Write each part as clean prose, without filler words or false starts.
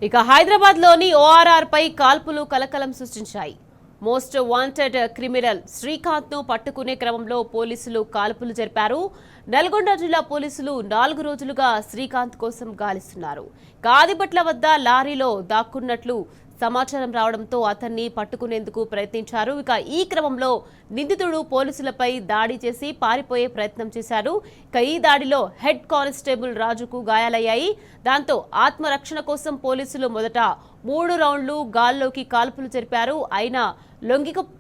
ఇక హైదరాబాద్ లోని ఓఆర్ఆర్ పై కాల్పులు కలకలం సృష్టించాయి. మోస్ట్ వాంటెడ్ క్రిమినల్ శ్రీకాంత్ ను పట్టుకునే క్రమంలో పోలీసులు కాల్పులు జరిపారు. నల్గొండ జిల్లా పోలీసులు 4 రోజులుగా శ్రీకాంత్ కోసం గాలిస్తున్నారు. కాదిబట్ల వద్ద లారీలో దాక్కున్నట్లు సమాచారం రావడంతో అతన్ని పట్టుకునేందుకు ప్రయత్నించారు. ఇక ఈ క్రమంలో నిందితుడు పోలీసులపై దాడి చేసి పారిపోయే ప్రయత్నం చేశారు. ఇక ఈ దాడిలో హెడ్ కానిస్టేబుల్ రాజుకు గాయాలయ్యాయి. దాంతో ఆత్మరక్షణ కోసం పోలీసులు మొదట 3 రౌండ్లు గాల్లోకి కాల్పులు జరిపారు. అయినా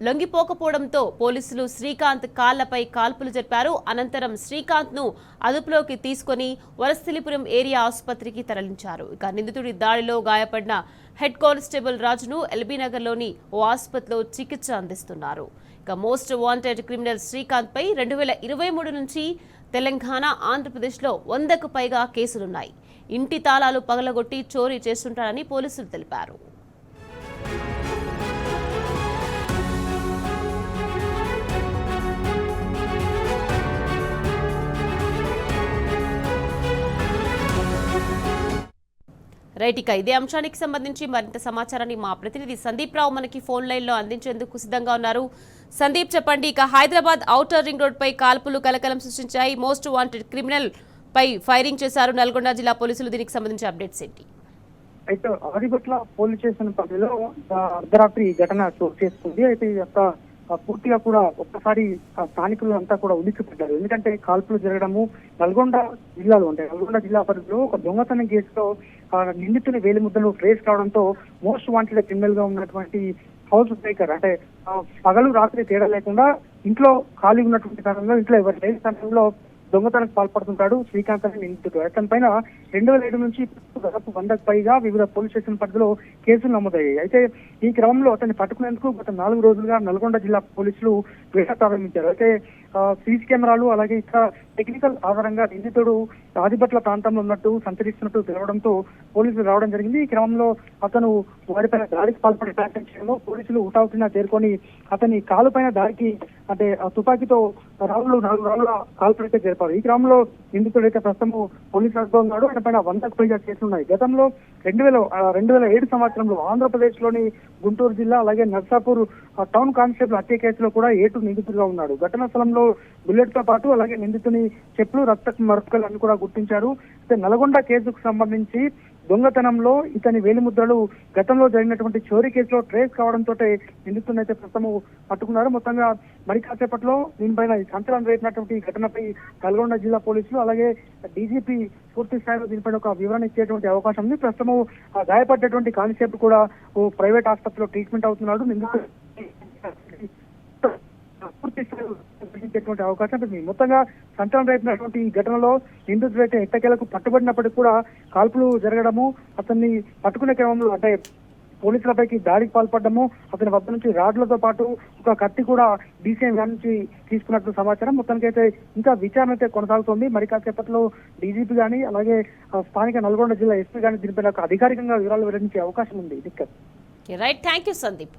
లొంగిపోకపోవడంతో పోలీసులు శ్రీకాంత్ కాళ్లపై కాల్పులు జరిపారు. అనంతరం శ్రీకాంత్ ను అదుపులోకి తీసుకుని వరస్థలిపురం ఏరియా ఆసుపత్రికి తరలించారు. ఇక నిందితుడి దాడిలో గాయపడిన హెడ్ కానిస్టేబుల్ రాజును ఎల్బీనగర్లోని ఓ ఆసుపత్రిలో చికిత్స అందిస్తున్నారు. ఇక మోస్ట్ వాంటెడ్ క్రిమినల్ శ్రీకాంత్ పై 2023 నుంచి తెలంగాణ, ఆంధ్రప్రదేశ్లో 100కు పైగా కేసులున్నాయి. ఇంటి తాళాలు పగలగొట్టి చోరీ చేస్తుంటారని పోలీసులు తెలిపారు. రైట్, ఇక ఇదే అంశానికి సంబంధించి మరింత సమాచారాన్ని మా ప్రతినిధి సందీప్ రావు మనకి ఫోన్ లైన్ లో అందించేందుకు సిద్ధంగా ఉన్నారు. సందీప్, చెప్పండి. ఇక హైదరాబాద్ ఔటర్ రింగ్ రోడ్ పై కాల్పులు కలకలం సృష్టించాయి. మోస్ట్ వాంటెడ్ క్రిమినల్ పై ఫైరింగ్ చేశారు నల్గొండ జిల్లా పోలీసులు. దీనికి సంబంధించి అప్డేట్స్ ఏంటి? అయితే ఆదిబట్ల పోలీస్ స్టేషన్ పరిధిలో అర్ధరాత్రి ఘటన చోటు చేసుకుంది. అయితే ఈ యొక్క పూర్తిగా కూడా ఒక్కసారి స్థానికులు అంతా కూడా ఉలిక్కిపడ్డారు. ఎందుకంటే కాల్పులు జరగడము నల్గొండ జిల్లాలో ఉంటాయి. నల్గొండ జిల్లా పరిధిలో ఒక దొంగతనం కేసులో నిందితుని వేలిముద్దలు ట్రేస్ కావడంతో మోస్ట్ వాంటెడ్ క్రిమినల్ గా ఉన్నటువంటి హౌస్ బ్రేకర్, అంటే పగలు రాత్రి తేడా లేకుండా ఇంట్లో ఖాళీ ఉన్నటువంటి సమయంలో, ఇంట్లో ఎవరు లేని సమయంలో దొంగతనానికి పాల్పడుతుంటాడు శ్రీకాంత్ అనే నిందితుడు. అతని పైన 2007 నుంచి దాదాపు 100కు పైగా వివిధ పోలీస్ స్టేషన్ పరిధిలో కేసులు నమోదయ్యాయి. అయితే ఈ క్రమంలో అతన్ని పట్టుకునేందుకు గత 4 రోజులుగా నల్గొండ జిల్లా పోలీసులు వేట ప్రారంభించారు. అయితే సీసీ కెమెరాలు అలాగే ఇతర టెక్నికల్ ఆధారంగా నిందితుడు ఆదిబట్ల ప్రాంతంలో ఉన్నట్టు సంచరిస్తున్నట్టు తెలవడంతో పోలీసులు రావడం జరిగింది. ఈ క్రమంలో అతను వారిపైన దాడికి పాల్పడే ప్రయత్నం చేయడంలో పోలీసులు హుటాహుటిన చేరుకొని అతని కాలుపైన దాడికి, అంటే తుపాకీతో 4 రాళ్ల కాల్పులైతే జరిపారు. ఈ క్రమంలో నిందితుడైతే ప్రస్తుతం పోలీసులు అడ్డుగా ఉన్నాడు. ఆయన పైన 100కు పైగా కేసులున్నాయి. గతంలో 2007 సంవత్సరంలో ఆంధ్రప్రదేశ్ లోని గుంటూరు జిల్లా అలాగే నర్సాపూర్ టౌన్ కానిస్టేబుల్ హత్య కేసులో కూడా ఏటు నిందితుడిగా ఉన్నాడు. ఘటనా స్థలంలో బుల్లెట్ తో పాటు అలాగే నిందితుని చెప్పులు, రక్త మరకలు అన్ని కూడా గుర్తించారు. అయితే నల్గొండ కేసుకు సంబంధించి దొంగతనంలో ఇతని వేలిముద్రలు గతంలో జరిగినటువంటి చోరీ కేసులో ట్రేస్ కావడంతో నిందితుడిని అయితే ప్రస్తుతం పట్టుకున్నారు. మొత్తంగా మరి కాసేపట్లో దీనిపైన సంచలనం రేపినటువంటి ఘటనపై నల్గొండ జిల్లా పోలీసులు అలాగే డీజీపీ పూర్తి స్థాయిలో దీనిపైన ఒక వివరణ ఇచ్చేటువంటి అవకాశం ఉంది. ప్రస్తుతం గాయపడ్డటువంటి కానిస్టేబుల్ కూడా ఓ ప్రైవేట్ ఆసుపత్రిలో ట్రీట్మెంట్ అవుతున్నాడు. నిందితుడు పూర్తి స్థాయిలో అవకాశం ఉంది. మొత్తంగా సంచలనం రేపినటువంటి ఈ ఘటనలో నిందితుడు అయితే ఎట్టకేలకు పట్టుబడినప్పటికీ కూడా కాల్పులు జరగడము, అతన్ని పట్టుకునే క్రమంలో అంటే పోలీసులపైకి దాడికి పాల్పడము, అతని వద్ద నుంచి రాడ్లతో పాటు ఒక కత్తి కూడా డీసీఎం వ్యాన్ నుంచి తీసుకున్నట్లు సమాచారం. మొత్తానికైతే ఇంకా విచారణ అయితే కొనసాగుతోంది. మరి కాసేపట్లో డీజీపీ గానీ అలాగే స్థానిక నల్గొండ జిల్లా ఎస్పీ గానీ దీనిపైన అధికారికంగా వివరాలు వెల్లడించే అవకాశం ఉంది. Right, thank you Sandeep.